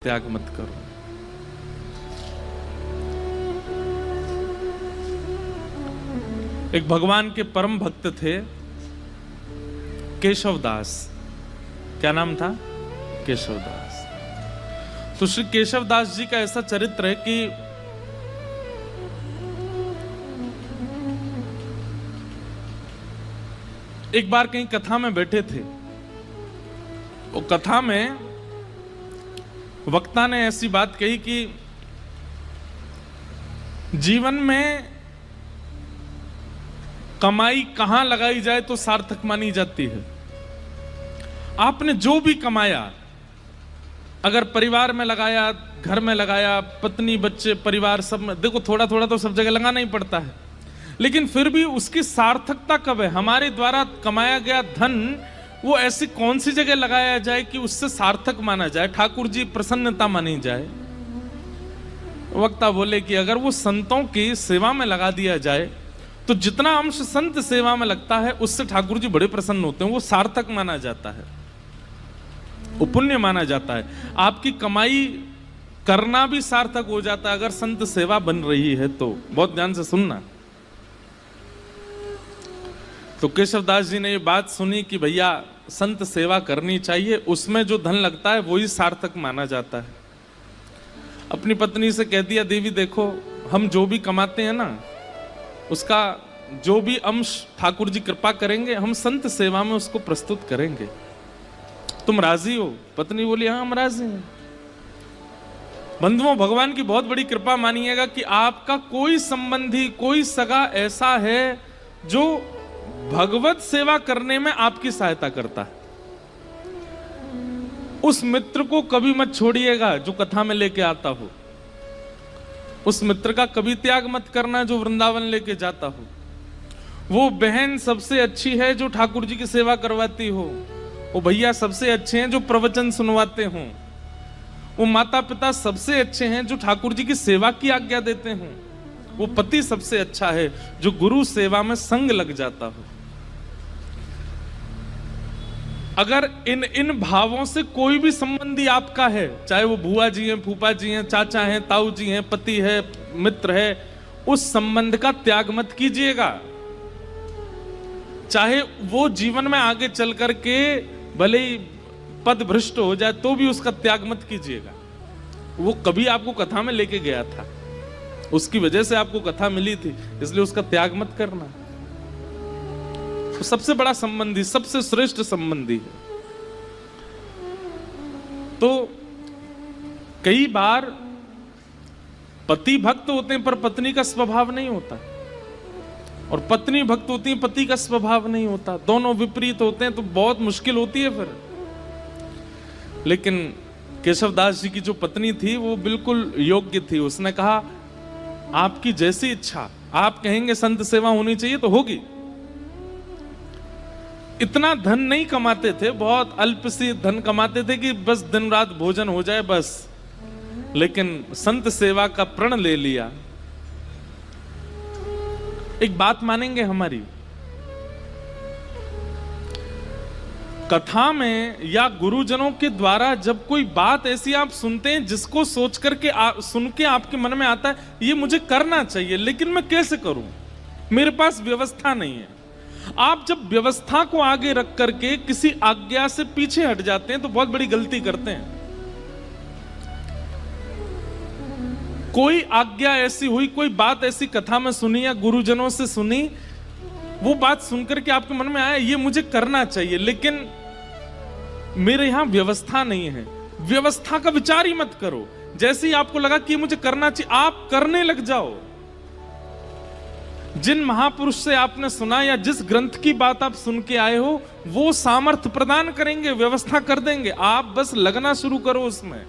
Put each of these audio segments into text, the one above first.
त्याग मत करो। एक भगवान के परम भक्त थे केशवदास। क्या नाम था? केशवदास। तो श्री केशवदास जी का ऐसा चरित्र है कि एक बार कहीं कथा में बैठे थे। वो कथा में वक्ता ने ऐसी बात कही कि जीवन में कमाई कहां लगाई जाए तो सार्थक मानी जाती है। आपने जो भी कमाया, अगर परिवार में लगाया, घर में लगाया, पत्नी बच्चे परिवार सब में, देखो थोड़ा थोड़ा तो सब जगह लगाना ही पड़ता है, लेकिन फिर भी उसकी सार्थकता कब है? हमारे द्वारा कमाया गया धन वो ऐसी कौन सी जगह लगाया जाए कि उससे सार्थक माना जाए, ठाकुर जी प्रसन्नता मानी जाए। वक्ता बोले कि अगर वो संतों की सेवा में लगा दिया जाए तो जितना अंश संत सेवा में लगता है उससे ठाकुर जी बड़े प्रसन्न होते हैं, वो सार्थक माना जाता है, वो पुण्य माना जाता है। आपकी कमाई करना भी सार्थक हो जाता है अगर संत सेवा बन रही है तो। बहुत ध्यान से सुनना। तो केशवदास जी ने ये बात सुनी कि भैया संत सेवा करनी चाहिए, उसमें जो धन लगता है वही सार्थक माना जाता है। अपनी पत्नी से कह दिया, देवी देखो हम जो भी कमाते हैं ना, उसका जो भी अंश ठाकुर जी कृपा करेंगे हम संत सेवा में उसको प्रस्तुत करेंगे, तुम राजी हो? पत्नी बोली हाँ हम राजी हैं। बंधुओं, भगवान की बहुत बड़ी कृपा मानिएगा कि आपका कोई संबंधी, कोई सगा ऐसा है जो भगवत सेवा करने में आपकी सहायता करता है। उस मित्र को कभी मत छोड़िएगा जो कथा में लेके आता हो। उस मित्र का कभी त्याग मत करना जो वृंदावन लेके जाता हो। वो बहन सबसे अच्छी है जो ठाकुर जी की सेवा करवाती हो। वो भैया सबसे अच्छे हैं जो प्रवचन सुनवाते हों। वो माता पिता सबसे अच्छे हैं जो ठाकुर जी की सेवा की आज्ञा देते हों। वो पति सबसे अच्छा है जो गुरु सेवा में संग लग जाता हो। अगर इन भावों से कोई भी संबंधी आपका है, चाहे वो बुआ जी हैं, फूफा जी हैं, चाचा हैं, ताऊ जी हैं, पति है, मित्र है, उस संबंध का त्याग मत कीजिएगा। चाहे वो जीवन में आगे चल करके भले ही पद भ्रष्ट हो जाए तो भी उसका त्याग मत कीजिएगा। वो कभी आपको कथा में लेके गया था, उसकी वजह से आपको कथा मिली थी, इसलिए उसका त्याग मत करना। तो सबसे बड़ा संबंधी, सबसे श्रेष्ठ संबंधी है। तो कई बार पति भक्त होते हैं पर पत्नी का स्वभाव नहीं होता, और पत्नी भक्त होती है, पति का स्वभाव नहीं होता। दोनों विपरीत होते हैं तो बहुत मुश्किल होती है फिर। लेकिन केशवदास जी की जो पत्नी थी वो बिल्कुल योग्य थी। उसने कहा आपकी जैसी इच्छा, आप कहेंगे संत सेवा होनी चाहिए तो होगी। इतना धन नहीं कमाते थे, बहुत अल्प सी धन कमाते थे कि बस दिन रात भोजन हो जाए बस, लेकिन संत सेवा का प्रण ले लिया। एक बात मानेंगे हमारी, कथा में या गुरुजनों के द्वारा जब कोई बात ऐसी आप सुनते हैं जिसको सोच करके सुन के आपके मन में आता है ये मुझे करना चाहिए, लेकिन मैं कैसे करूं, मेरे पास व्यवस्था नहीं है। आप जब व्यवस्था को आगे रख करके किसी आज्ञा से पीछे हट जाते हैं तो बहुत बड़ी गलती करते हैं। कोई आज्ञा ऐसी हुई, कोई बात ऐसी कथा में सुनी या गुरुजनों से सुनी, वो बात सुनकर के आपके मन में आया ये मुझे करना चाहिए, लेकिन मेरे यहां व्यवस्था नहीं है। व्यवस्था का विचार ही मत करो। जैसे ही आपको लगा कि मुझे करना चाहिए, आप करने लग जाओ। जिन महापुरुष से आपने सुना या जिस ग्रंथ की बात आप सुन के आए हो वो सामर्थ्य प्रदान करेंगे, व्यवस्था कर देंगे, आप बस लगना शुरू करो उसमें।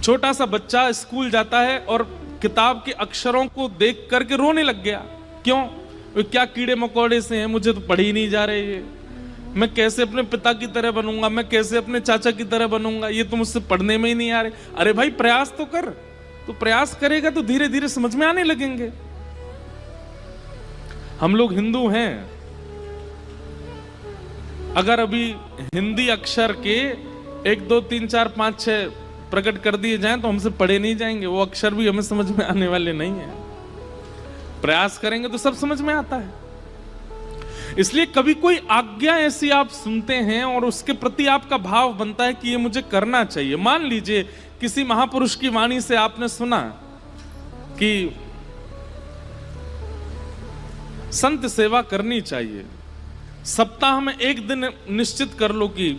छोटा सा बच्चा स्कूल जाता है और किताब के अक्षरों को देख करके रोने लग गया। क्यों? वे क्या कीड़े मकोड़े से हैं, मुझे तो पढ़ ही नहीं जा रहे ये। मैं कैसे अपने पिता की तरह बनूंगा, मैं कैसे अपने चाचा की तरह बनूंगा, ये तो मुझसे पढ़ने में ही नहीं आ रहे। अरे भाई प्रयास तो कर, तो प्रयास करेगा तो धीरे धीरे समझ में आने लगेंगे। हम लोग हिंदू हैं, अगर अभी हिंदी अक्षर के 1 2 3 4 5 6 प्रकट कर दिए जाएं तो हमसे पढ़े नहीं जाएंगे, वो अक्षर भी हमें समझ में आने वाले नहीं है। प्रयास करेंगे तो सब समझ में आता है। इसलिए कभी कोई आज्ञा ऐसी आप सुनते हैं और उसके प्रति आपका भाव बनता है कि ये मुझे करना चाहिए। मान लीजिए किसी महापुरुष की वाणी से आपने सुना कि संत सेवा करनी चाहिए, सप्ताह में 1 दिन निश्चित कर लो कि